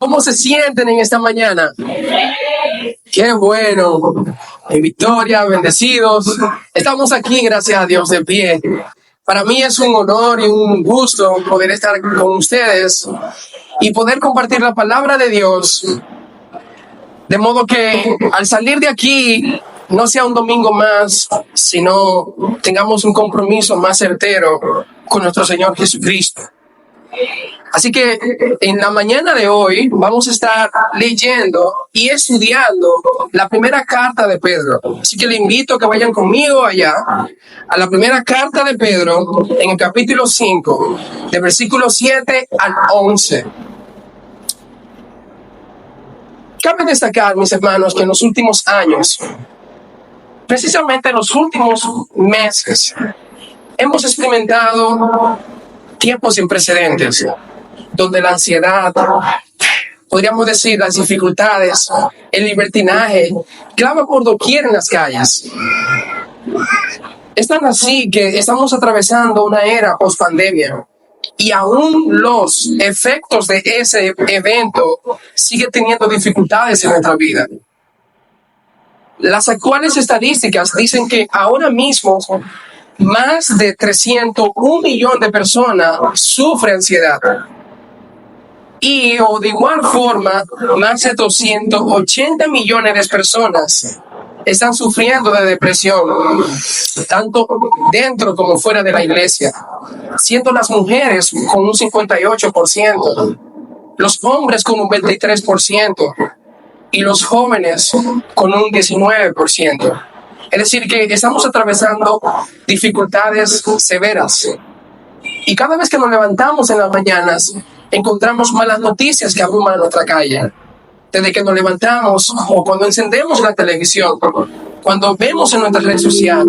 ¿Cómo se sienten en esta mañana? Qué bueno. En victoria, bendecidos. Estamos aquí, gracias a Dios, de pie. Para mí es un honor y un gusto poder estar con ustedes y poder compartir la palabra de Dios. De modo que al salir de aquí, no sea un domingo más, sino tengamos un compromiso más certero con nuestro Señor Jesucristo. Así que en la mañana de hoy vamos a estar leyendo y estudiando la primera carta de Pedro. Así que le invito a que vayan conmigo allá a la primera carta de Pedro en el capítulo 5, de versículos 7 al 11. Cabe destacar, mis hermanos, que en los últimos años, precisamente en los últimos meses, hemos experimentado tiempos sin precedentes, donde la ansiedad, podríamos decir, las dificultades, el libertinaje, clama por doquier en las calles. Es tan así que estamos atravesando una era post-pandemia y aún los efectos de ese evento siguen teniendo dificultades en nuestra vida. Las actuales estadísticas dicen que ahora mismo más de 301 millones de personas sufren ansiedad. O de igual forma, más de 280 millones de personas están sufriendo de depresión, tanto dentro como fuera de la iglesia, siendo las mujeres con un 58%, los hombres con un 23% y los jóvenes con un 19%. Es decir, que estamos atravesando dificultades severas. Y cada vez que nos levantamos en las mañanas, encontramos malas noticias que abruman nuestra calle. Desde que nos levantamos o cuando encendemos la televisión, cuando vemos en nuestra red social,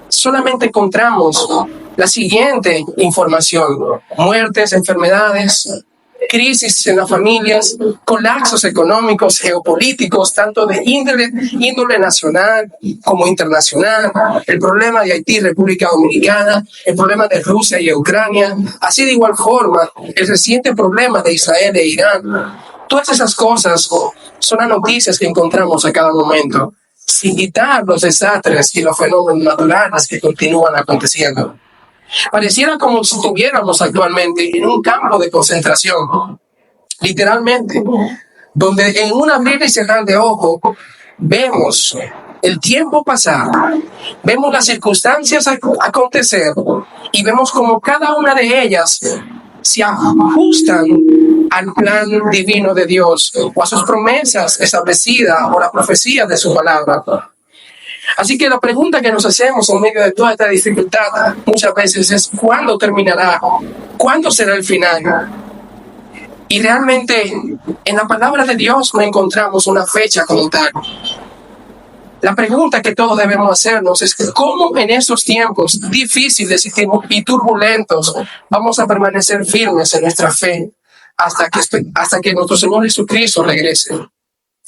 solamente encontramos la siguiente información: muertes, enfermedades, crisis en las familias, colapsos económicos, geopolíticos, tanto de índole nacional como internacional, el problema de Haití, República Dominicana, el problema de Rusia y Ucrania, así de igual forma el reciente problema de Israel e Irán. Todas esas cosas son las noticias que encontramos a cada momento, sin quitar los desastres y los fenómenos naturales que continúan aconteciendo. Pareciera como si estuviéramos actualmente en un campo de concentración, literalmente, donde en un abrir y cerrar de ojos vemos el tiempo pasar, vemos las circunstancias acontecer y vemos como cada una de ellas se ajustan al plan divino de Dios o a sus promesas establecidas o la profecía de su palabra. Así que la pregunta que nos hacemos en medio de toda esta dificultad muchas veces es: ¿cuándo terminará? ¿Cuándo será el final? Y realmente en la palabra de Dios no encontramos una fecha como tal. La pregunta que todos debemos hacernos es: ¿cómo en estos tiempos difíciles y turbulentos vamos a permanecer firmes en nuestra fe hasta que nuestro Señor Jesucristo regrese?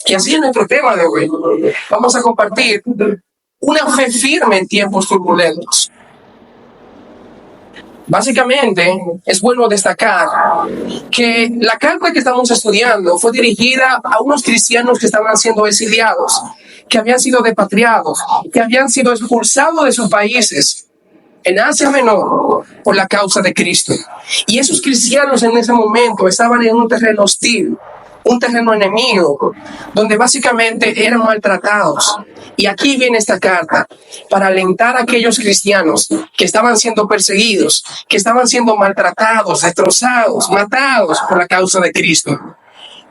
Y así es nuestro tema de hoy. Vamos a compartir una fe firme en tiempos turbulentos. Básicamente, es bueno destacar que la carta que estamos estudiando fue dirigida a unos cristianos que estaban siendo exiliados, que habían sido repatriados, que habían sido expulsados de sus países en Asia Menor por la causa de Cristo. Y esos cristianos en ese momento estaban en un terreno hostil, un terreno enemigo, donde básicamente eran maltratados. Y aquí viene esta carta para alentar a aquellos cristianos que estaban siendo perseguidos, que estaban siendo maltratados, destrozados, matados por la causa de Cristo.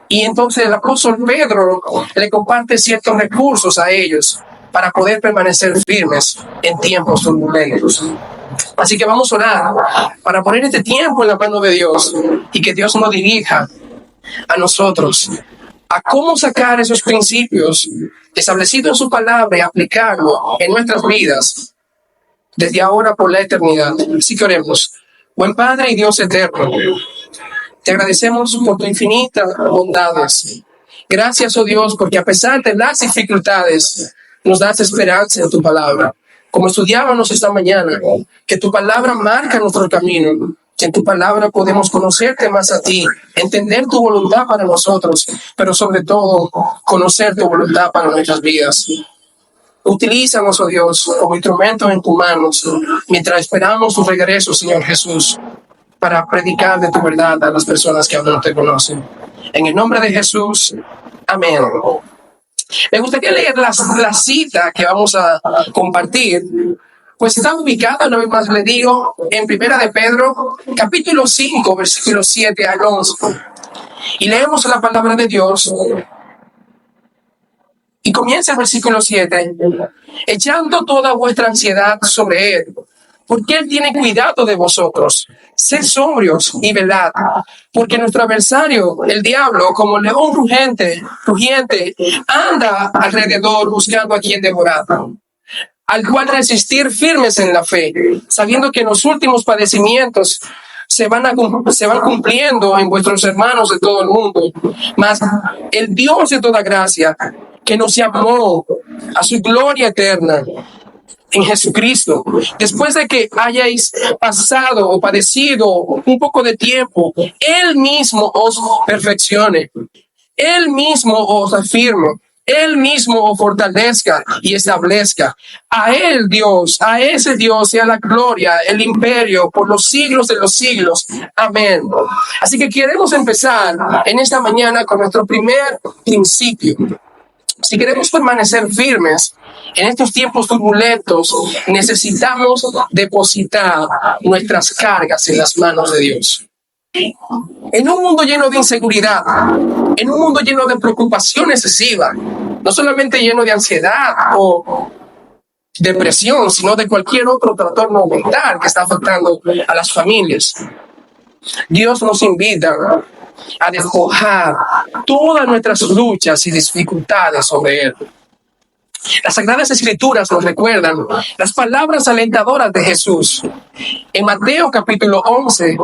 Y entonces el apóstol Pedro le comparte ciertos recursos a ellos para poder permanecer firmes en tiempos turbulentos. Así que vamos a orar para poner este tiempo en la mano de Dios y que Dios nos dirija a nosotros a cómo sacar esos principios establecidos en su palabra y aplicarlo en nuestras vidas desde ahora por la eternidad. Así que oremos. Buen Padre y Dios eterno, te agradecemos por tu infinitas bondades. Gracias, oh Dios, porque a pesar de las dificultades nos das esperanza en tu palabra. Como estudiábamos esta mañana, que tu palabra marca nuestro camino, En tu palabra podemos conocerte más a ti, entender tu voluntad para nosotros, pero sobre todo conocer tu voluntad para nuestras vidas. Utilízanos, oh Dios, como instrumento en tus manos, mientras esperamos tu regreso, Señor Jesús, para predicar de tu verdad a las personas que aún no te conocen. En el nombre de Jesús, amén. Me gustaría leer la cita que vamos a compartir, pues está ubicada, una vez más le digo, en Primera de Pedro, capítulo 5, versículos 7 al 11. Y leemos la palabra de Dios. Y comienza el versículo 7, echando toda vuestra ansiedad sobre Él, porque Él tiene cuidado de vosotros. Sed sobrios y velad, porque nuestro adversario, el diablo, como león rugiente, anda alrededor buscando a quien devorar, al cual resistir firmes en la fe, sabiendo que en los últimos padecimientos se van cumpliendo en vuestros hermanos de todo el mundo. Mas el Dios de toda gracia, que nos llamó a su gloria eterna en Jesucristo, después de que hayáis pasado o padecido un poco de tiempo, Él mismo os perfeccione, Él mismo os afirme, Él mismo os fortalezca y establezca. A Él, Dios, a ese Dios sea la gloria, el imperio por los siglos de los siglos. Amén. Así que queremos empezar en esta mañana con nuestro primer principio. Si queremos permanecer firmes en estos tiempos turbulentos, necesitamos depositar nuestras cargas en las manos de Dios. En un mundo lleno de inseguridad, en un mundo lleno de preocupación excesiva, no solamente lleno de ansiedad o depresión, sino de cualquier otro trastorno mental que está afectando a las familias, Dios nos invita a despojar todas nuestras luchas y dificultades sobre Él. Las Sagradas Escrituras nos recuerdan las palabras alentadoras de Jesús. En Mateo capítulo 11,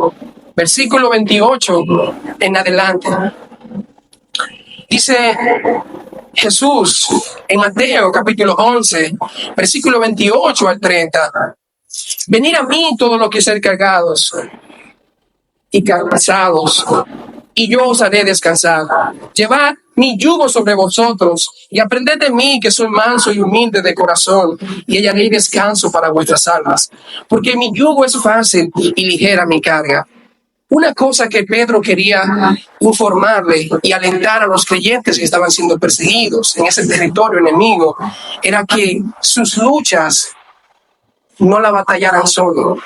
versículo 28 en adelante. Dice Jesús en Mateo capítulo 11, versículo 28 al 30. Venid a mí todos los que sean cargados y cansados, y yo os haré descansar. Llevad mi yugo sobre vosotros y aprended de mí, que soy manso y humilde de corazón, y hallaré descanso para vuestras almas, porque mi yugo es fácil y ligera mi carga. Una cosa que Pedro quería informarle y alentar a los creyentes que estaban siendo perseguidos en ese territorio enemigo era que sus luchas no la batallaran solo,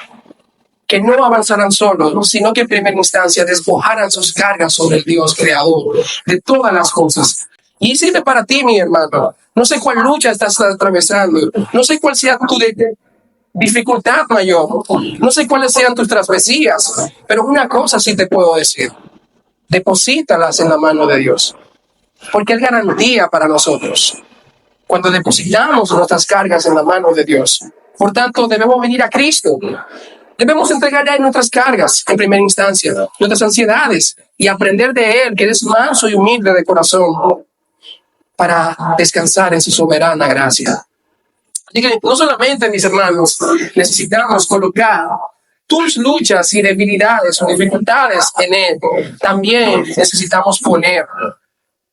que no avanzaran solos, sino que en primera instancia despojaran sus cargas sobre el Dios creador de todas las cosas. Y sirve para ti, mi hermano. No sé cuál lucha estás atravesando, no sé cuál sea tu dificultad mayor, no sé cuáles sean tus travesías, pero una cosa sí te puedo decir: deposítalas en la mano de Dios, porque Él garantía para nosotros cuando depositamos nuestras cargas en la mano de Dios. Por tanto, debemos venir a Cristo. Debemos entregarle a Él nuestras cargas en primera instancia, nuestras ansiedades, y aprender de Él, que es manso y humilde de corazón, para descansar en su soberana gracia. Así que no solamente, mis hermanos, necesitamos colocar tus luchas y debilidades o dificultades en Él, también necesitamos poner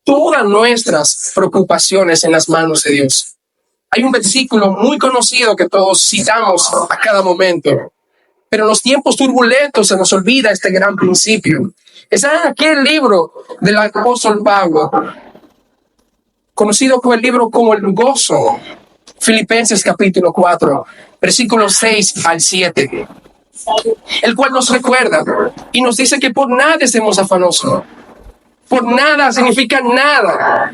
todas nuestras preocupaciones en las manos de Dios. Hay un versículo muy conocido que todos citamos a cada momento, pero en los tiempos turbulentos se nos olvida este gran principio. Es aquel libro del apóstol Pablo, conocido como el libro como el gozo, Filipenses capítulo 4, versículos 6 al 7, el cual nos recuerda y nos dice que por nada estemos afanosos. Por nada significa nada.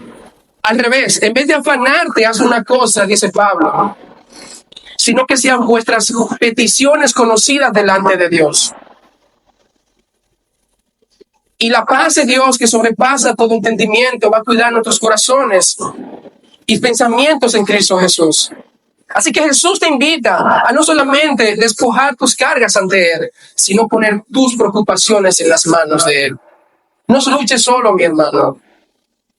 Al revés, en vez de afanarte, haz una cosa, dice Pablo, sino que sean vuestras peticiones conocidas delante de Dios. Y la paz de Dios, que sobrepasa todo entendimiento, va a cuidar nuestros corazones y pensamientos en Cristo Jesús. Así que Jesús te invita a no solamente despojar tus cargas ante Él, sino poner tus preocupaciones en las manos de Él. No luches solo, mi hermano.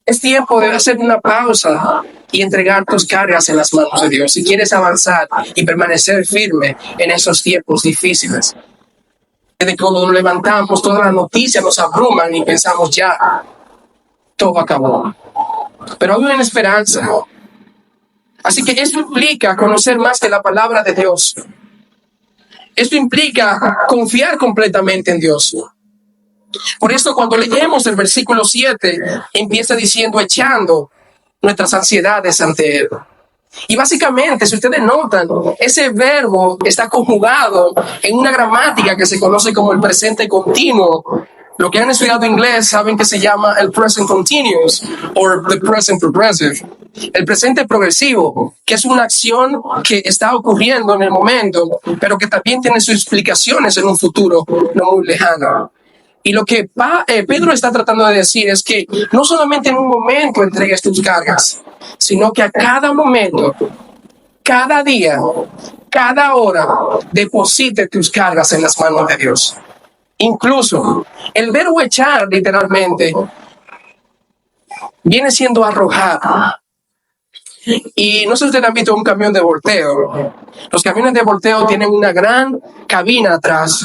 Es tiempo de hacer una pausa y entregar tus cargas en las manos de Dios si quieres avanzar y permanecer firme en esos tiempos difíciles. Desde que cuando nos levantamos, todas las noticias nos abruman y pensamos ya, todo acabó. Pero hay una esperanza. Así que esto implica conocer más de la palabra de Dios. Esto implica confiar completamente en Dios. Por eso cuando leemos el versículo 7, empieza diciendo echando nuestras ansiedades ante Él. Y básicamente, si ustedes notan, ese verbo está conjugado en una gramática que se conoce como el presente continuo. Lo que han estudiado inglés saben que se llama el present continuous o the present progressive. El presente progresivo, que es una acción que está ocurriendo en el momento, pero que también tiene sus explicaciones en un futuro no muy lejano. Y lo que Pedro está tratando de decir es que no solamente en un momento entregues tus cargas, sino que a cada momento, cada día, cada hora, deposite tus cargas en las manos de Dios. Incluso el verbo echar literalmente viene siendo arrojar. Y no sé si ustedes han visto un camión de volteo. Los camiones de volteo tienen una gran cabina atrás.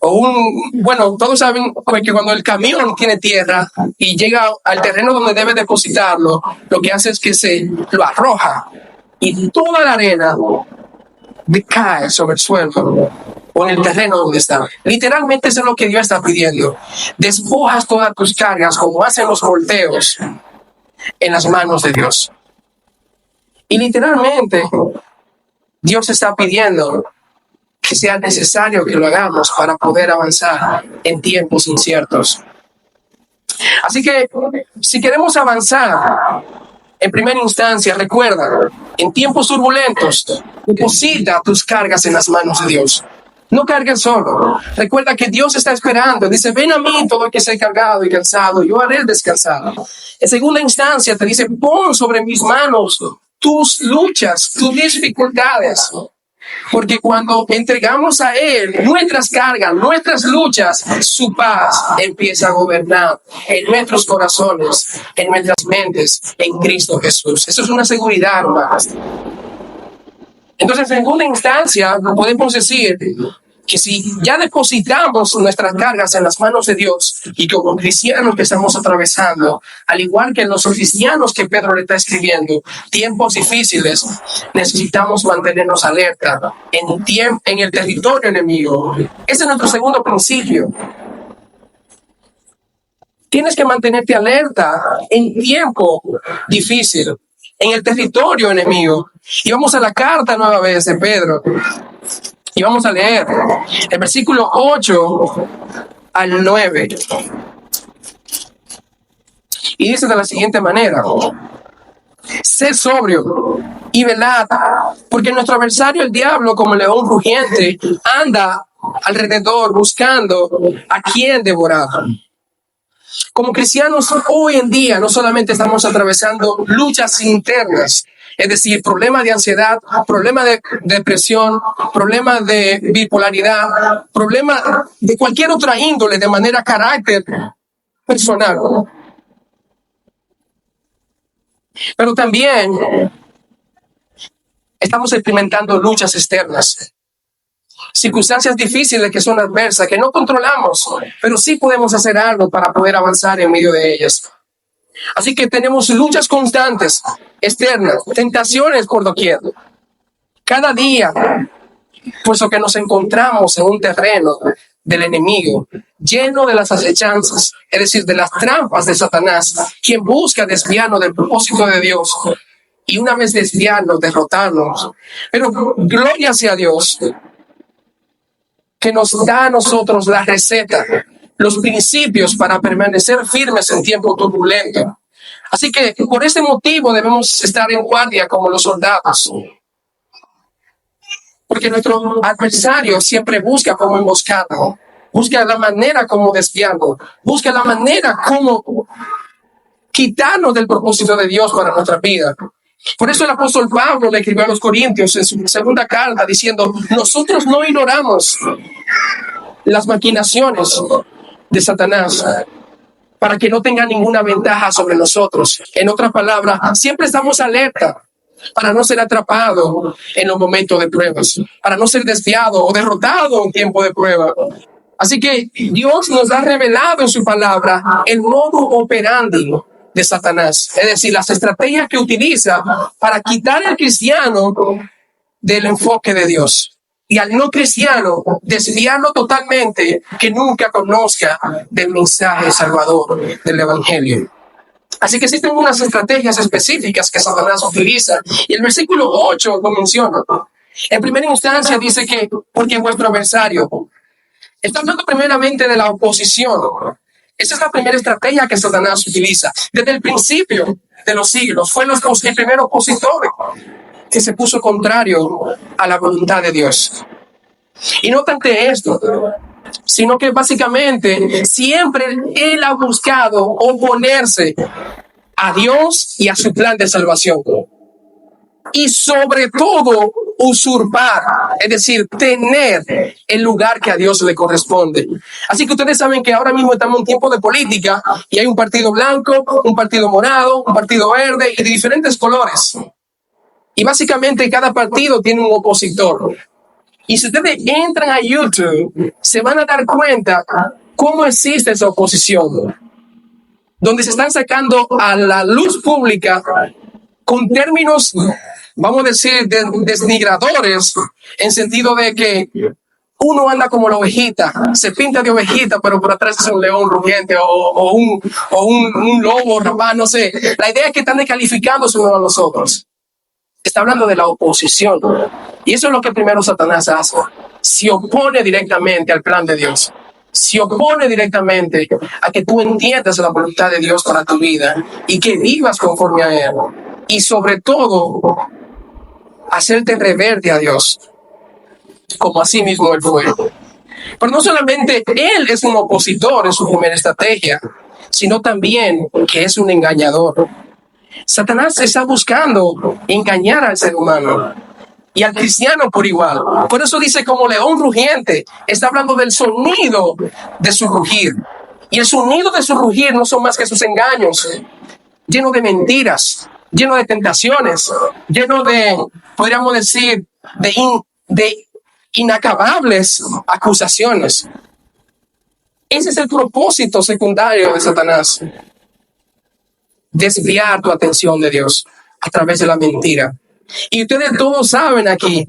Bueno, todos saben que cuando el camión tiene tierra y llega al terreno donde debe depositarlo, lo que hace es que se lo arroja y toda la arena cae sobre el suelo o en el terreno donde está. Literalmente eso es lo que Dios está pidiendo. Despojas todas tus cargas como hacen los volteos en las manos de Dios. Y literalmente Dios está pidiendo que sea necesario que lo hagamos para poder avanzar en tiempos inciertos. Así que, si queremos avanzar, en primera instancia, recuerda, en tiempos turbulentos, deposita tus cargas en las manos de Dios. No cargues solo. Recuerda que Dios está esperando. Dice, ven a mí todo el que esté cargado y cansado, yo haré descansar. En segunda instancia, te dice, pon sobre mis manos tus luchas, tus dificultades. Porque cuando entregamos a Él nuestras cargas, nuestras luchas, su paz empieza a gobernar en nuestros corazones, en nuestras mentes, en Cristo Jesús. Eso es una seguridad, hermanos. Entonces, en segunda instancia, podemos decir que si ya depositamos nuestras cargas en las manos de Dios y como cristianos que estamos atravesando, al igual que los cristianos que Pedro le está escribiendo, tiempos difíciles, necesitamos mantenernos alerta en el territorio enemigo. Ese es nuestro segundo principio. Tienes que mantenerte alerta en tiempo difícil, en el territorio enemigo. Y vamos a la carta nueva vez de Pedro. Y vamos a leer el versículo 8 al 9. Y dice de la siguiente manera: sed sobrio y velad, porque nuestro adversario el diablo, como león rugiente, anda alrededor buscando a quien devorar. Como cristianos hoy en día no solamente estamos atravesando luchas internas, es decir, problemas de ansiedad, problemas de depresión, problemas de bipolaridad, problemas de cualquier otra índole de manera carácter personal. Pero también estamos experimentando luchas externas, circunstancias difíciles que son adversas, que no controlamos, pero sí podemos hacer algo para poder avanzar en medio de ellas. Así que tenemos luchas constantes, externas, tentaciones por doquier. Cada día, puesto que nos encontramos en un terreno del enemigo, lleno de las acechanzas, es decir, de las trampas de Satanás, quien busca desviarnos del propósito de Dios y una vez desviarnos, derrotarnos. Pero gloria sea a Dios, que nos da a nosotros la receta, los principios para permanecer firmes en tiempo turbulento. Así que por este motivo debemos estar en guardia como los soldados. Porque nuestro adversario siempre busca cómo emboscarnos, busca la manera como desviarnos, busca la manera como quitarnos del propósito de Dios para nuestra vida. Por eso el apóstol Pablo le escribió a los Corintios en su segunda carta diciendo: nosotros no ignoramos las maquinaciones de Satanás para que no tenga ninguna ventaja sobre nosotros. En otras palabras, siempre estamos alerta para no ser atrapado en los momentos de pruebas, para no ser desviado o derrotado en tiempo de prueba. Así que Dios nos ha revelado en su palabra el modo operandi de Satanás, es decir, las estrategias que utiliza para quitar al cristiano del enfoque de Dios y al no cristiano desviarlo totalmente, que nunca conozca del mensaje salvador del evangelio. Así que existen unas estrategias específicas que Satanás utiliza, y el versículo 8 lo menciona. En primera instancia dice que porque vuestro adversario. Está hablando primeramente de la oposición. Esa es la primera estrategia que Satanás utiliza. Desde el principio de los siglos fue el primer opositor que se puso contrario a la voluntad de Dios. Y no tanto esto, sino que básicamente siempre él ha buscado oponerse a Dios y a su plan de salvación. Y sobre todo usurpar, es decir, tener el lugar que a Dios le corresponde. Así que ustedes saben que ahora mismo estamos en un tiempo de política y hay un partido blanco, un partido morado, un partido verde y de diferentes colores. Y básicamente cada partido tiene un opositor. Y si ustedes entran a YouTube, se van a dar cuenta cómo existe esa oposición, donde se están sacando a la luz pública con términos, vamos a decir, desnigradores, en sentido de que uno anda como la ovejita, se pinta de ovejita, pero por atrás es un león rugiente o un lobo rapaz, no sé. La idea es que están descalificándose unos a los otros. Está hablando de la oposición. Y eso es lo que primero Satanás hace. Se opone directamente al plan de Dios. Se opone directamente a que tú entiendas la voluntad de Dios para tu vida y que vivas conforme a Él. Y sobre todo, hacerte rebelde a Dios, como así mismo Él fue. Pero no solamente Él es un opositor en su primera estrategia, sino también que es un engañador. Satanás está buscando engañar al ser humano y al cristiano por igual. Por eso dice como león rugiente. Está hablando del sonido de su rugir. Y el sonido de su rugir no son más que sus engaños, lleno de mentiras, lleno de tentaciones, lleno de, podríamos decir, de inacabables acusaciones. Ese es el propósito secundario de Satanás. Desviar tu atención de Dios a través de la mentira. Y ustedes todos saben aquí,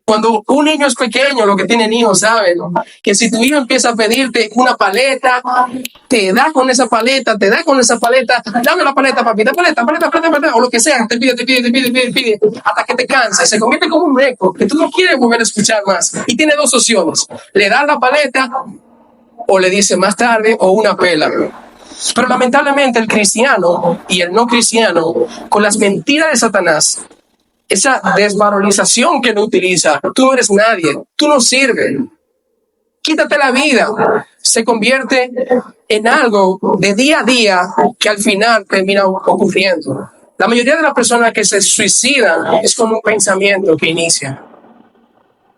cuando un niño es pequeño, los que tienen hijos saben que si tu hijo empieza a pedirte una paleta, te da con esa paleta, dame la paleta, papi, da paleta, o lo que sea, te pide, hasta que te canses, se convierte como un eco, que tú no quieres volver a escuchar más. Y tiene dos opciones: le das la paleta o le dice más tarde o una pela. Pero lamentablemente el cristiano y el no cristiano, con las mentiras de Satanás, esa desvalorización que no utiliza, tú no eres nadie, tú no sirves, quítate la vida, se convierte en algo de día a día que al final termina ocurriendo. La mayoría de las personas que se suicidan es con un pensamiento que inicia.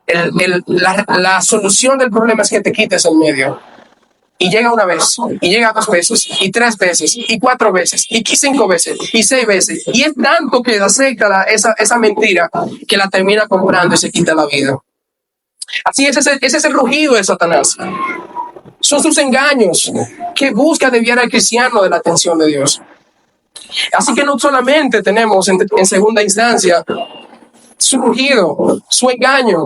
La solución del problema es que te quites en medio. Y llega una vez, y llega 2 veces, y 3 veces, y 4 veces, y 5 veces, y 6 veces. Y es tanto que acepta esa mentira que la termina comprando y se quita la vida. Así ese es el rugido de Satanás. Son sus engaños que busca desviar al cristiano de la atención de Dios. Así que no solamente tenemos en segunda instancia su rugido, su engaño,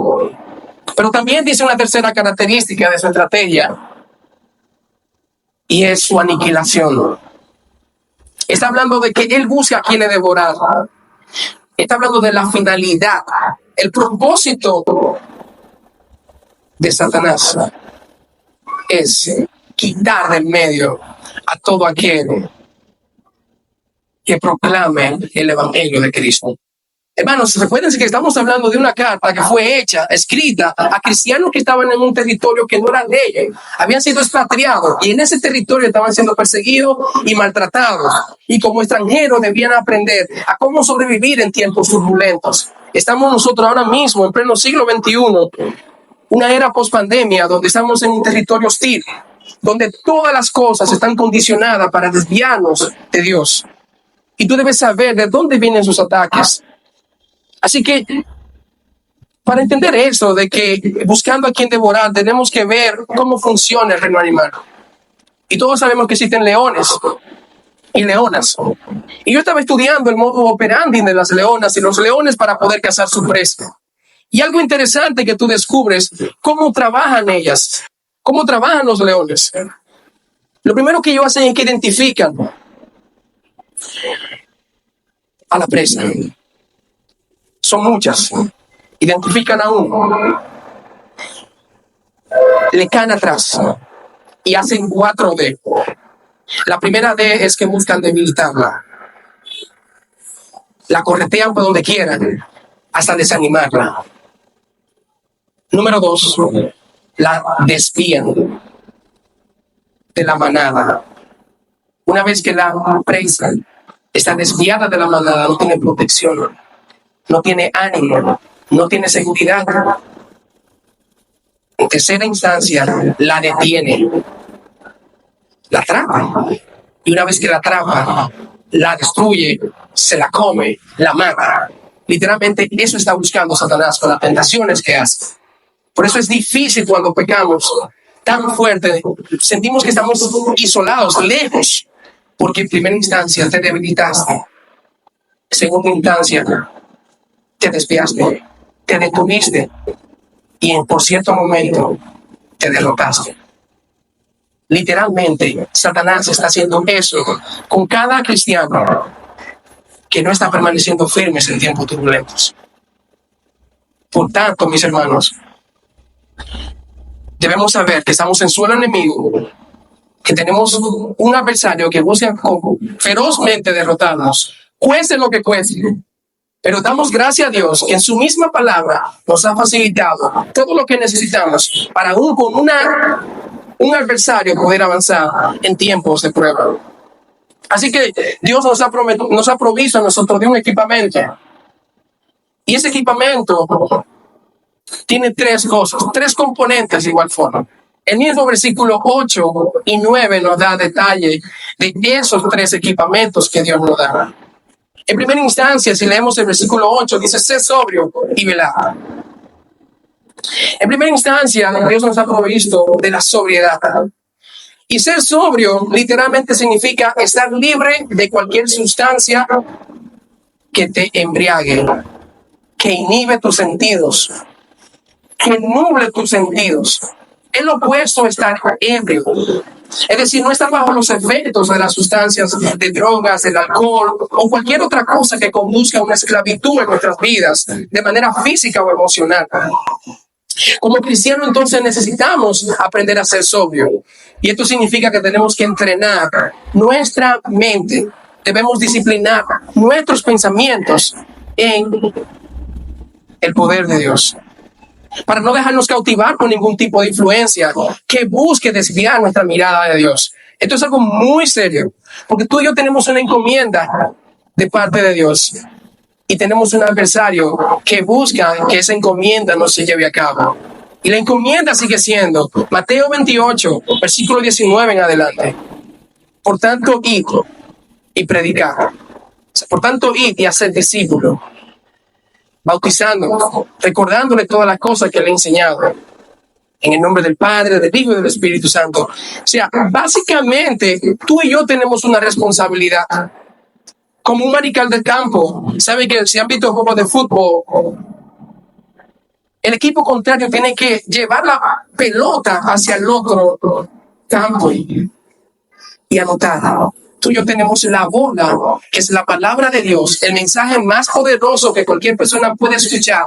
pero también dice una tercera característica de su estrategia, y es su aniquilación. Está hablando de que él busca a quienes devorar. Está hablando de la finalidad, el propósito de Satanás es quitar del medio a todo aquel que proclame el evangelio de Cristo. Hermanos, recuerden que estamos hablando de una carta que fue escrita a cristianos que estaban en un territorio que no era de ellos. Habían sido expatriados y en ese territorio estaban siendo perseguidos y maltratados. Y como extranjeros debían aprender a cómo sobrevivir en tiempos turbulentos. Estamos nosotros ahora mismo en pleno siglo XXI, una era post-pandemia, donde estamos en un territorio hostil, donde todas las cosas están condicionadas para desviarnos de Dios. y tú debes saber de dónde vienen sus ataques. Así que, para entender eso, de que buscando a quien devorar, tenemos que ver cómo funciona el reino animal. Y todos sabemos que existen leones y leonas. Y yo estaba estudiando el modo operandi de las leonas y los leones para poder cazar su presa. Y algo interesante que tú descubres, cómo trabajan ellas, cómo trabajan los leones. Lo primero que ellos hacen es que identifican a la presa. Son muchas. Identifican a uno. Le caen atrás y hacen 4D. La primera D es que buscan debilitarla. La corretean por donde quieran hasta desanimarla. Número 2, la desvían de la manada. Una vez que la presa está desviada de la manada, no tiene protección, no tiene ánimo, no tiene seguridad. En tercera instancia, la detiene, la atrapa. Y una vez que la atrapa, la destruye, se la come, la mata. Literalmente eso está buscando Satanás con las tentaciones que hace. Por eso es difícil cuando pecamos tan fuerte. Sentimos que estamos isolados, lejos. Porque en primera instancia te debilitaste. En segunda instancia te desviaste, te detuviste. Y por cierto momento te derrotaste. Literalmente, Satanás está haciendo eso con cada cristiano que no está permaneciendo firmes en tiempos turbulentos. Por tanto, mis hermanos, debemos saber que estamos en suelo enemigo, que tenemos un adversario que busca ferozmente derrotarnos, cueste lo que cueste. Pero damos gracias a Dios que en su misma palabra nos ha facilitado todo lo que necesitamos para aún con un adversario poder avanzar en tiempos de prueba. Así que Dios nos ha provisto a nosotros de un equipamiento. Y ese equipamiento tiene 3 cosas, 3 componentes de igual forma. El mismo versículo 8 y 9 nos da detalle de esos 3 equipamientos que Dios nos da. En primera instancia, si leemos el versículo 8, dice, sé sobrio y velad. En primera instancia, Dios nos ha provisto de la sobriedad. Y ser sobrio literalmente significa estar libre de cualquier sustancia que te embriague, que inhibe tus sentidos, que nuble tus sentidos. Es lo opuesto a estar ebrio. Es decir, no estar bajo los efectos de las sustancias, de drogas, del alcohol o cualquier otra cosa que conduzca a una esclavitud en nuestras vidas, de manera física o emocional. Como cristianos, entonces, necesitamos aprender a ser sobrio. Y esto significa que tenemos que entrenar nuestra mente. Debemos disciplinar nuestros pensamientos en el poder de Dios, para no dejarnos cautivar por ningún tipo de influencia que busque desviar nuestra mirada de Dios. Esto es algo muy serio, porque tú y yo tenemos una encomienda de parte de Dios y tenemos un adversario que busca que esa encomienda no se lleve a cabo. Y la encomienda sigue siendo Mateo 28, versículo 19 en adelante. Por tanto, id y predicad. Por tanto, id y haced discípulos, bautizando, recordándole todas las cosas que le he enseñado, en el nombre del Padre, del Hijo y del Espíritu Santo. O sea, básicamente, tú y yo tenemos una responsabilidad. Como un mariscal del campo, ¿sabe que si han visto juegos de fútbol, el equipo contrario tiene que llevar la pelota hacia el otro campo y anotar? Tú y yo tenemos la bola, que es la palabra de Dios, el mensaje más poderoso que cualquier persona puede escuchar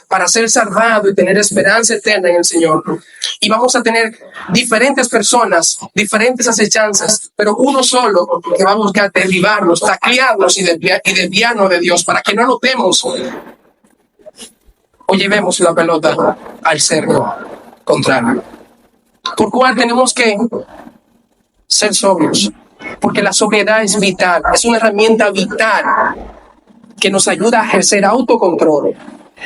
para ser salvado y tener esperanza eterna en el Señor. Y vamos a tener diferentes personas, diferentes acechanzas, pero uno solo que va a buscar derribarnos, taclearnos y desviarnos de Dios para que no anotemos o llevemos la pelota al cerco contrario. Por cual tenemos que ser sobrios, porque la sobriedad es vital, es una herramienta vital que nos ayuda a ejercer autocontrol,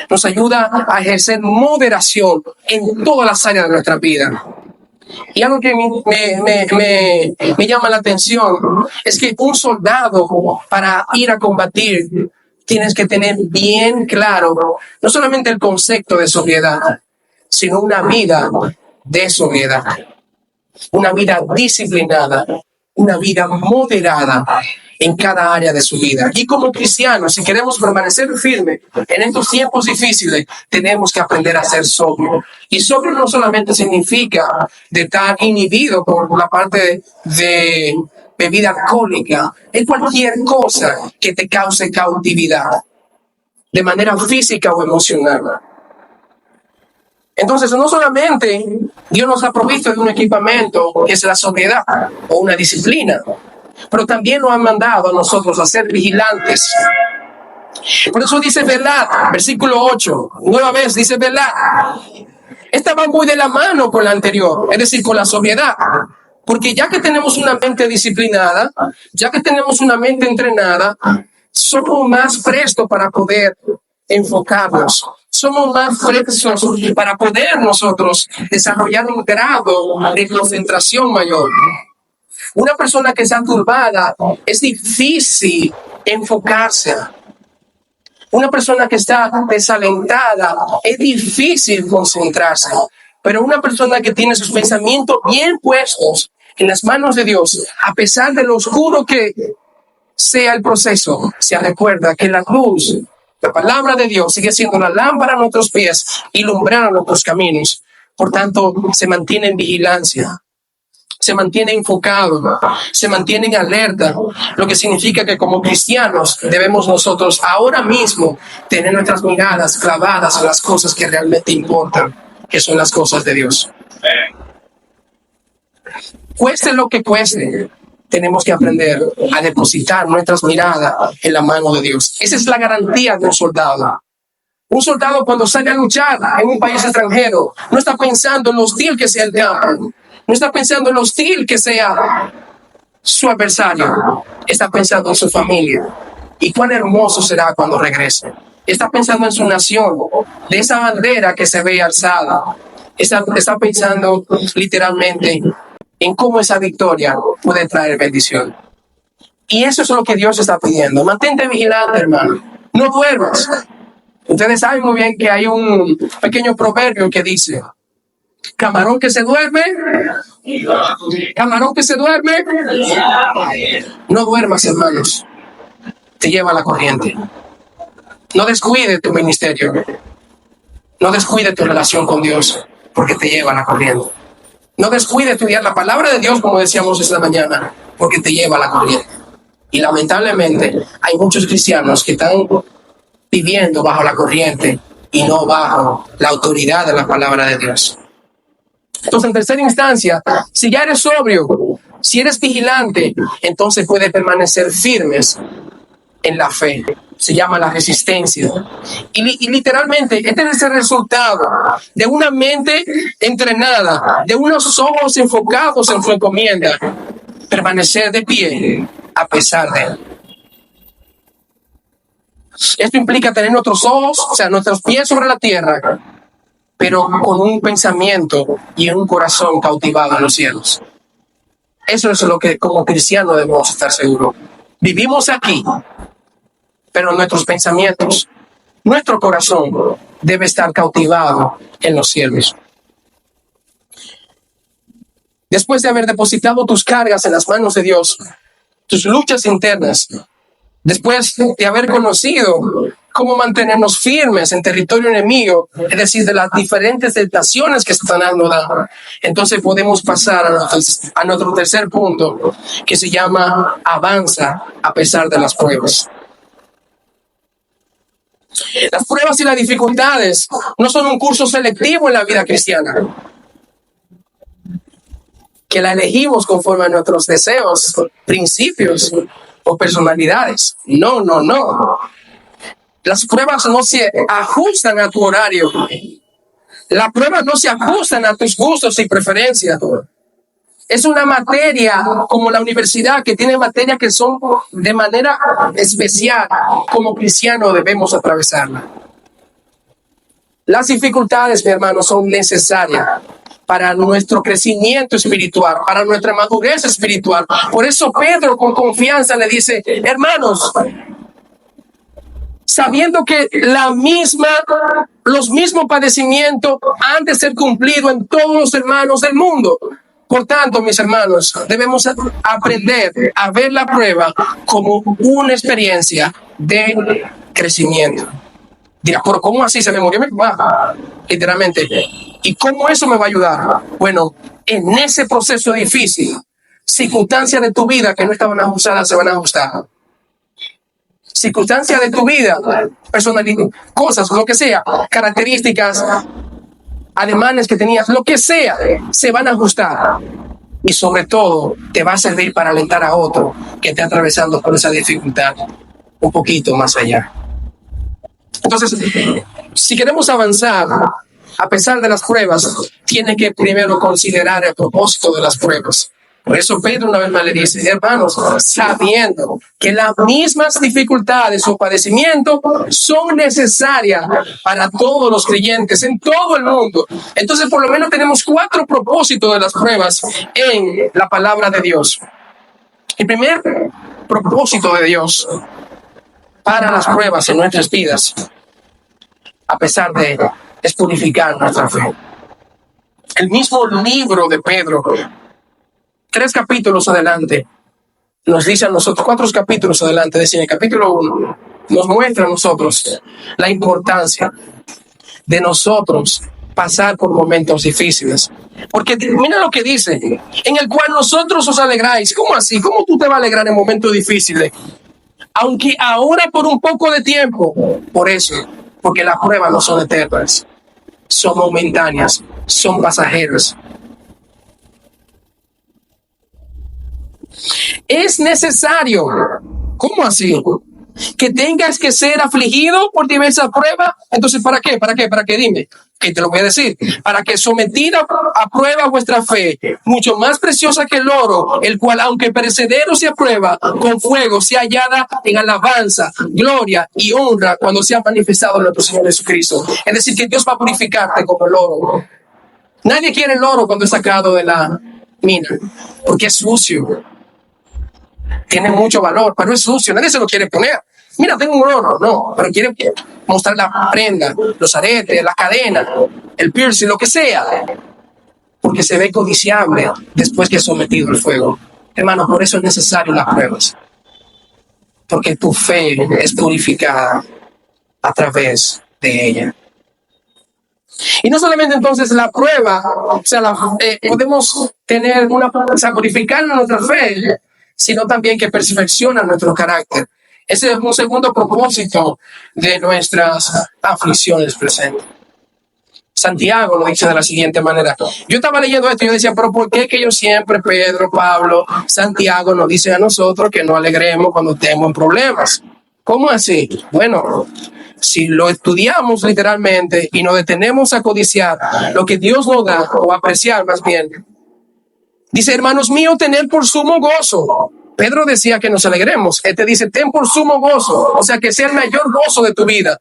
nos ayuda a ejercer moderación en todas las áreas de nuestra vida. Y algo que me llama la atención es que un soldado, para ir a combatir, tienes que tener bien claro no solamente el concepto de sobriedad, sino una vida de sobriedad, una vida disciplinada, una vida moderada en cada área de su vida. Y como cristianos, si queremos permanecer firmes en estos tiempos difíciles, tenemos que aprender a ser sobrio. Y sobrio no solamente significa de estar inhibido por la parte de bebida alcohólica, es cualquier cosa que te cause cautividad, de manera física o emocional. Entonces, no solamente Dios nos ha provisto de un equipamiento que es la sobriedad o una disciplina, pero también nos ha mandado a nosotros a ser vigilantes. Por eso dice verdad, versículo 8, nueva vez dice verdad. Esta va muy de la mano con la anterior, es decir, con la sobriedad. Porque ya que tenemos una mente disciplinada, ya que tenemos una mente entrenada, somos más prestos para poder enfocarnos. Somos más prestos para poder nosotros desarrollar un grado de concentración mayor. Una persona que está turbada es difícil enfocarse. Una persona que está desalentada es difícil concentrarse. Pero una persona que tiene sus pensamientos bien puestos en las manos de Dios, a pesar de lo oscuro que sea el proceso, se recuerda que la luz, la palabra de Dios, sigue siendo la lámpara a nuestros pies y lumbrando nuestros caminos. Por tanto, se mantiene en vigilancia, se mantiene enfocado, se mantiene en alerta, lo que significa que como cristianos debemos nosotros ahora mismo tener nuestras miradas clavadas en las cosas que realmente importan, que son las cosas de Dios. Cueste lo que cueste, tenemos que aprender a depositar nuestras miradas en la mano de Dios. Esa es la garantía de un soldado. Un soldado, cuando sale a luchar en un país extranjero, no está pensando en lo hostil que sea el campo, no está pensando en lo hostil que sea su adversario, está pensando en su familia y cuán hermoso será cuando regrese. Está pensando en su nación, de esa bandera que se ve alzada. Está pensando literalmente en cómo esa victoria puede traer bendición. Y eso es lo que Dios está pidiendo. Mantente vigilante, hermano. No duermas. Ustedes saben muy bien que hay un pequeño proverbio que dice: camarón que se duerme, no duermas, hermanos. Te lleva la corriente. No descuide tu ministerio. No descuide tu relación con Dios, porque te lleva la corriente. No descuide estudiar la palabra de Dios, como decíamos esta mañana, porque te lleva la corriente. Y lamentablemente hay muchos cristianos que están viviendo bajo la corriente y no bajo la autoridad de la palabra de Dios. Entonces, en tercera instancia, si ya eres sobrio, si eres vigilante, entonces puedes permanecer firmes en la fe. Se llama la resistencia. Y literalmente, este es el resultado de una mente entrenada, de unos ojos enfocados en su encomienda. Permanecer de pie a pesar de él. Esto implica tener nuestros ojos, o sea, nuestros pies sobre la tierra, pero con un pensamiento y un corazón cautivado en los cielos. Eso es lo que como cristianos debemos estar seguros. Vivimos aquí, pero nuestros pensamientos, nuestro corazón debe estar cautivado en los cielos. Después de haber depositado tus cargas en las manos de Dios, tus luchas internas, después de haber conocido cómo mantenernos firmes en territorio enemigo, es decir, de las diferentes tentaciones que Satanás nos da, entonces podemos pasar a nuestro tercer punto, que se llama avanza a pesar de las pruebas. Las pruebas y las dificultades no son un curso selectivo en la vida cristiana, que la elegimos conforme a nuestros deseos, principios o personalidades. No. Las pruebas no se ajustan a tu horario. Las pruebas no se ajustan a tus gustos y preferencias. Es una materia como la universidad, que tiene materias que son de manera especial. Como cristianos debemos atravesarla. Las dificultades, mi hermano, son necesarias para nuestro crecimiento espiritual, para nuestra madurez espiritual. Por eso Pedro con confianza le dice, hermanos, sabiendo que los mismos padecimientos han de ser cumplidos en todos los hermanos del mundo. Por tanto, mis hermanos, debemos aprender a ver la prueba como una experiencia de crecimiento. Dirá, pero ¿cómo así? Se me murió mi papá, literalmente. ¿Y cómo eso me va a ayudar? Bueno, en ese proceso difícil, circunstancias de tu vida que no estaban ajustadas se van a ajustar. Circunstancias de tu vida, personalidad, cosas, lo que sea, características, ademanes que tenías, lo que sea, se van a ajustar. Y sobre todo, te va a servir para alentar a otro que esté atravesando por esa dificultad un poquito más allá. Entonces, si queremos avanzar, a pesar de las pruebas, tiene que primero considerar el propósito de las pruebas. Por eso Pedro una vez más le dice, hermanos, sabiendo que las mismas dificultades o padecimientos son necesarias para todos los creyentes en todo el mundo. Entonces, por lo menos tenemos 4 propósitos de las pruebas en la palabra de Dios. El primer propósito de Dios para las pruebas en nuestras vidas, a pesar de es purificar nuestra fe. El mismo libro de Pedro, 3 capítulos adelante, nos dice a nosotros, 4 capítulos adelante, decía en el capítulo 1, nos muestra a nosotros la importancia de nosotros pasar por momentos difíciles. Porque mira lo que dice, en el cual nosotros os alegráis. ¿Cómo así? ¿Cómo tú te vas a alegrar en momentos difíciles? Aunque ahora por un poco de tiempo. Por eso, porque las pruebas no son eternas, son momentáneas, son pasajeras. Es necesario, ¿cómo así? Que tengas que ser afligido por diversas pruebas. Entonces, ¿para qué? ¿Para qué? ¿Para qué? Dime. Que te lo voy a decir. Para que sometida a prueba vuestra fe, mucho más preciosa que el oro, el cual, aunque perecedero se aprueba con fuego, sea hallada en alabanza, gloria y honra cuando sea manifestado nuestro Señor Jesucristo. Es decir, que Dios va a purificarte como el oro. Nadie quiere el oro cuando es sacado de la mina, porque es sucio. Tiene mucho valor, pero es sucio. Nadie se lo quiere poner. Mira, tengo un oro. No, pero quiere mostrar la prenda, los aretes, la cadena, el piercing, lo que sea. Porque se ve codiciable después que es sometido al fuego. Hermano, por eso es necesario las pruebas. Porque tu fe es purificada a través de ella. Y no solamente entonces la prueba, o sea, podemos tener purificar nuestra fe, sino también que perfecciona nuestro carácter. Ese es un segundo propósito de nuestras aflicciones presentes. Santiago lo dice de la siguiente manera. Yo estaba leyendo esto y yo decía, pero ¿por qué que ellos siempre, Pedro, Pablo, Santiago, nos dicen a nosotros que nos alegremos cuando estemos en problemas? ¿Cómo así? Bueno, si lo estudiamos literalmente y nos detenemos a codiciar lo que Dios nos da, o apreciar más bien, dice, hermanos míos, tened por sumo gozo. Pedro decía que nos alegremos. Este dice, ten por sumo gozo. O sea, que sea el mayor gozo de tu vida.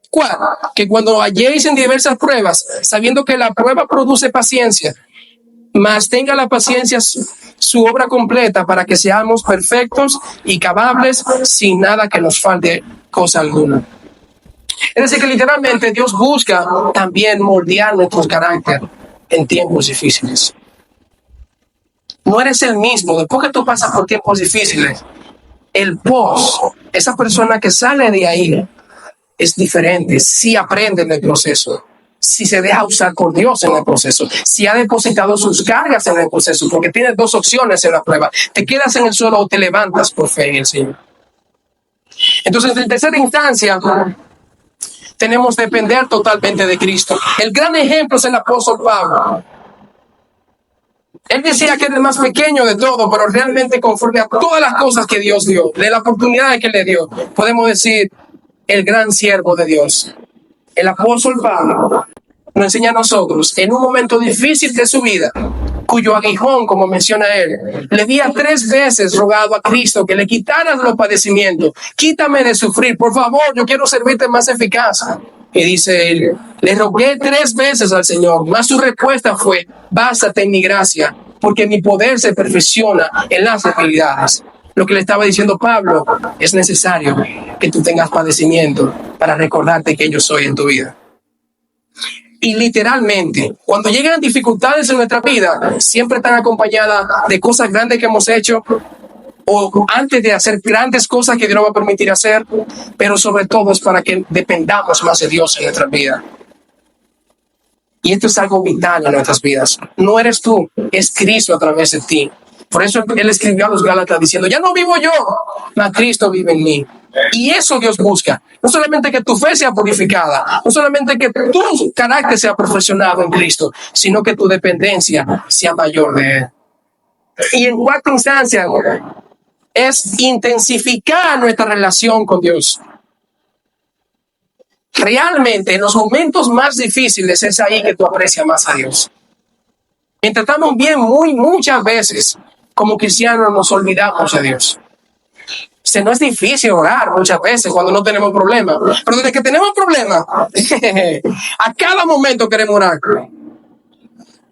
¿Cuál? Que cuando halléis en diversas pruebas, sabiendo que la prueba produce paciencia, mas tenga la paciencia su obra completa para que seamos perfectos y capables sin nada que nos falte cosa alguna. Es decir, que literalmente Dios busca también moldear nuestro carácter en tiempos difíciles. No eres el mismo. Después que tú pasas por tiempos difíciles, el post, esa persona que sale de ahí, es diferente. Si aprende en el proceso, si se deja usar por Dios en el proceso, si ha depositado sus cargas en el proceso, porque tienes 2 opciones en la prueba: te quedas en el suelo o te levantas por fe en el Señor. Entonces, en tercera instancia, tenemos que depender totalmente de Cristo. El gran ejemplo es el apóstol Pablo. Él decía que era el más pequeño de todo, pero realmente conforme a todas las cosas que Dios dio, de la oportunidad que le dio, podemos decir el gran siervo de Dios. El apóstol Pablo nos enseña a nosotros, en un momento difícil de su vida, cuyo aguijón, como menciona él, le había 3 veces rogado a Cristo que le quitaran los padecimientos. Quítame de sufrir, por favor, yo quiero servirte más eficaz. Y dice él, le rogué 3 veces al Señor, mas su respuesta fue, bástate en mi gracia, porque mi poder se perfecciona en las debilidades. Lo que le estaba diciendo Pablo, es necesario que tú tengas padecimiento para recordarte que yo soy en tu vida. Y literalmente, cuando llegan dificultades en nuestra vida, siempre están acompañadas de cosas grandes que hemos hecho, o antes de hacer grandes cosas que Dios nos va a permitir hacer, pero sobre todo es para que dependamos más de Dios en nuestras vidas. Y esto es algo vital en nuestras vidas. No eres tú, es Cristo a través de ti. Por eso Él escribió a los Gálatas diciendo, ya no vivo yo, mas Cristo vive en mí. Y eso Dios busca. No solamente que tu fe sea purificada, no solamente que tu carácter sea perfeccionado en Cristo, sino que tu dependencia sea mayor de Él. Y en cuarta instancia, es intensificar nuestra relación con Dios. Realmente, en los momentos más difíciles es ahí que tú aprecias más a Dios. Mientras estamos bien, muchas veces, como cristianos, nos olvidamos de Dios. No es difícil orar muchas veces cuando no tenemos problemas, pero desde que tenemos problemas, a cada momento queremos orar,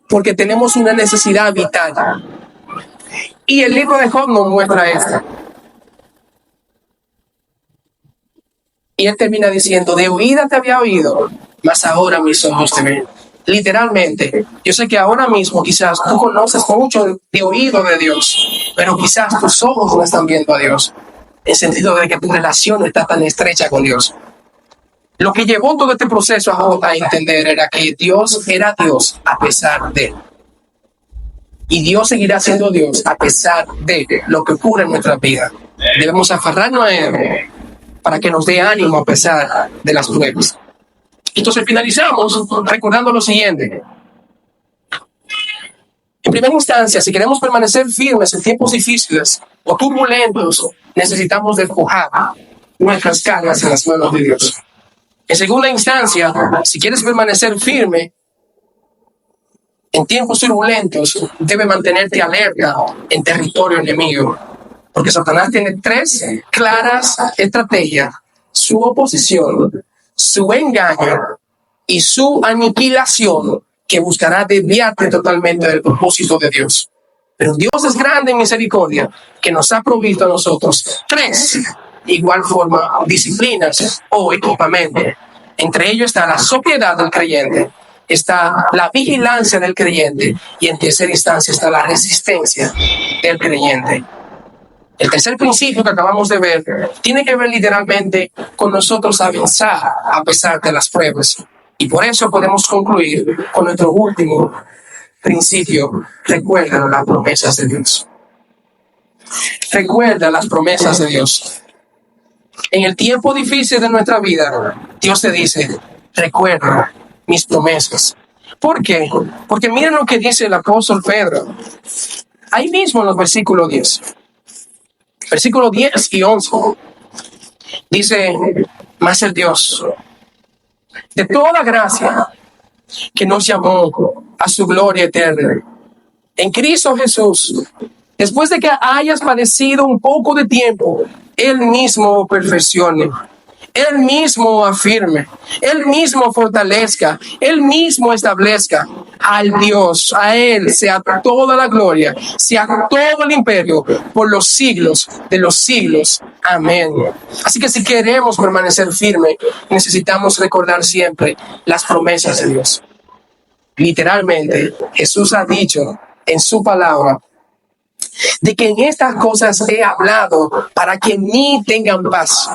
porque tenemos una necesidad vital. Y el libro de Job nos muestra esto. Y él termina diciendo, de oída te había oído, mas ahora mis ojos te ven. Literalmente, yo sé que ahora mismo quizás tú conoces mucho de oído de Dios, pero quizás tus ojos no están viendo a Dios, en el sentido de que tu relación no está tan estrecha con Dios. Lo que llevó todo este proceso a Job a entender era que Dios era Dios a pesar de él. Y Dios seguirá siendo Dios a pesar de lo que ocurre en nuestra vida. Debemos aferrarnos a Él para que nos dé ánimo a pesar de las pruebas. Entonces finalizamos recordando lo siguiente. En primera instancia, si queremos permanecer firmes en tiempos difíciles o turbulentos, necesitamos despojar nuestras cargas en las manos de Dios. En segunda instancia, si quieres permanecer firme en tiempos turbulentos, debe mantenerte alerta en territorio enemigo. Porque Satanás tiene 3 claras estrategias: su oposición, su engaño y su aniquilación, que buscará desviarte totalmente del propósito de Dios. Pero Dios es grande en misericordia, que nos ha provisto a nosotros 3, de igual forma, disciplinas o equipamiento. Entre ellos está la sobriedad del creyente, está la vigilancia del creyente y en tercera instancia está la resistencia del creyente. El tercer principio que acabamos de ver tiene que ver literalmente con nosotros avanzar a pesar de las pruebas. Y por eso podemos concluir con nuestro último principio: recuerda las promesas de Dios. Recuerda las promesas de Dios. En el tiempo difícil de nuestra vida, Dios te dice, recuerda mis promesas. ¿Por qué? Porque miren lo que dice el apóstol Pedro. Ahí mismo en los versículos 10. Versículos 10 y 11. Dice, mas el Dios de toda gracia, que nos llamó a su gloria eterna en Cristo Jesús, después de que hayas padecido un poco de tiempo, Él mismo perfeccione, Él mismo afirme, Él mismo fortalezca, Él mismo establezca. Al Dios, a Él sea toda la gloria, sea todo el imperio por los siglos de los siglos. Amén. Así que si queremos permanecer firmes, necesitamos recordar siempre las promesas de Dios. Literalmente, Jesús ha dicho en su palabra de que en estas cosas he hablado para que en mí tengan paz.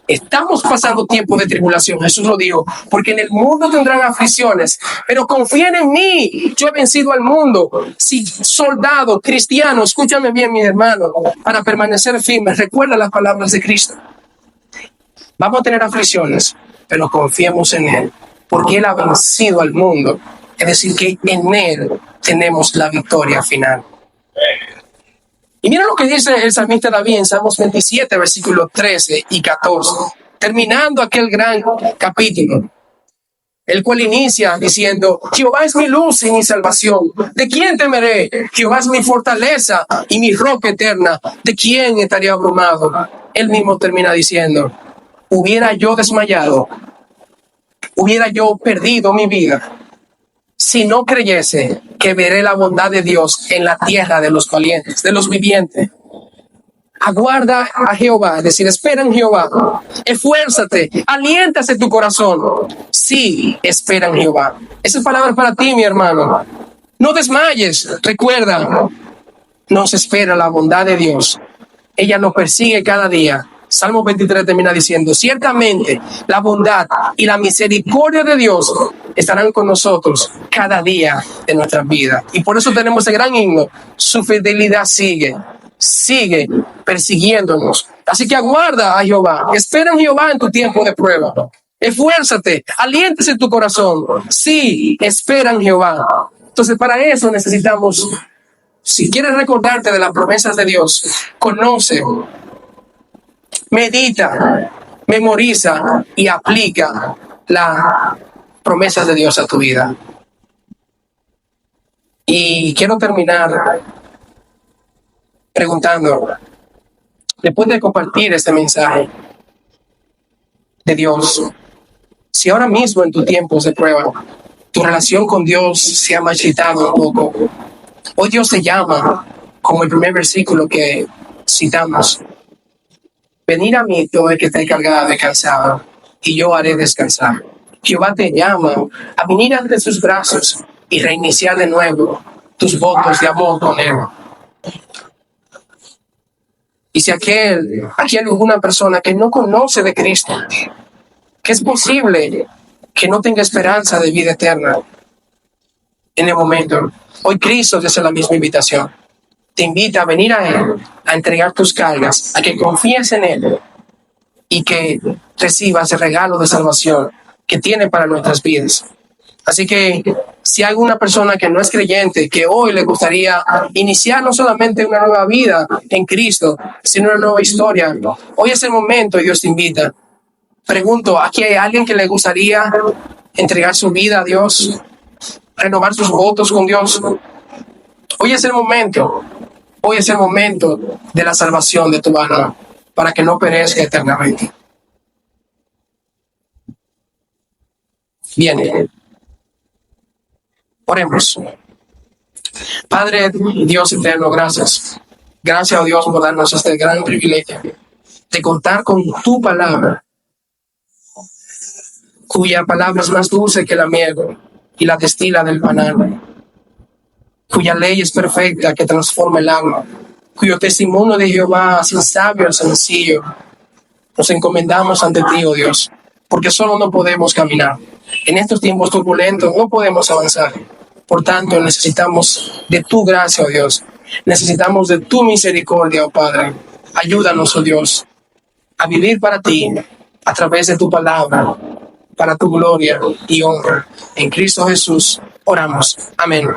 Estamos pasando tiempos de tribulación, Jesús lo dijo, porque en el mundo tendrán aflicciones, pero confíen en mí, yo he vencido al mundo. Si soldado, cristiano, escúchame bien, mi hermano, para permanecer firme, recuerda las palabras de Cristo. Vamos a tener aflicciones, pero confiemos en Él, porque Él ha vencido al mundo. Es decir, que en Él tenemos la victoria final. Y mira lo que dice el salmista David en Salmos 27, versículos 13 y 14, terminando aquel gran capítulo, el cual inicia diciendo, Jehová es mi luz y mi salvación, ¿de quién temeré? Jehová es mi fortaleza y mi roca eterna, ¿de quién estaría abrumado? Él mismo termina diciendo, hubiera yo desmayado hubiera yo perdido mi vida si no creyese que veré la bondad de Dios en la tierra de los valientes, de los vivientes. Aguarda a Jehová, es decir, espera en Jehová. Esfuérzate, aliéntase tu corazón. Sí, espera en Jehová. Esa es palabra para ti, mi hermano. No desmayes, recuerda, nos espera la bondad de Dios. Ella nos persigue cada día. Salmo 23 termina diciendo, ciertamente la bondad y la misericordia de Dios estarán con nosotros cada día de nuestras vidas. Y por eso tenemos el gran himno, su fidelidad sigue persiguiéndonos. Así que aguarda a Jehová, espera en Jehová en tu tiempo de prueba. Esfuérzate, aliéntese tu corazón. Sí, espera en Jehová. Entonces, para eso necesitamos, si quieres recordarte de las promesas de Dios, conoce, medita, memoriza y aplica las promesas de Dios a tu vida. Y quiero terminar preguntando, después de compartir este mensaje de Dios, si ahora mismo en tus tiempos de prueba, tu relación con Dios se ha marchitado un poco, hoy Dios te llama, como el primer versículo que citamos, venid a mí todo el que esté cargado y cansado, y yo haré descansar. Jehová te llama a venir ante sus brazos y reiniciar de nuevo tus votos de amor con Él. Y si aquí hay alguna persona que no conoce de Cristo, que es posible que no tenga esperanza de vida eterna en el momento, hoy Cristo te hace la misma invitación. Te invita a venir a Él, a entregar tus cargas, a que confíes en Él y que recibas el regalo de salvación que tiene para nuestras vidas. Así que si hay alguna persona que no es creyente, que hoy le gustaría iniciar no solamente una nueva vida en Cristo, sino una nueva historia, hoy es el momento y Dios te invita. Pregunto, ¿aquí hay alguien que le gustaría entregar su vida a Dios, renovar sus votos con Dios? Hoy es el momento de la salvación de tu alma, para que no perezca eternamente. Bien. Oremos. Padre, Dios eterno, gracias. Gracias, oh Dios, por darnos este gran privilegio de contar con tu palabra, cuya palabra es más dulce que la miel y la destila del panal, cuya ley es perfecta que transforma el alma, cuyo testimonio de Jehová hace sabio al sencillo. Nos encomendamos ante ti, oh Dios, porque solo no podemos caminar. En estos tiempos turbulentos no podemos avanzar. Por tanto, necesitamos de tu gracia, oh Dios. Necesitamos de tu misericordia, oh Padre. Ayúdanos, oh Dios, a vivir para ti, a través de tu palabra, para tu gloria y honra. En Cristo Jesús oramos. Amén.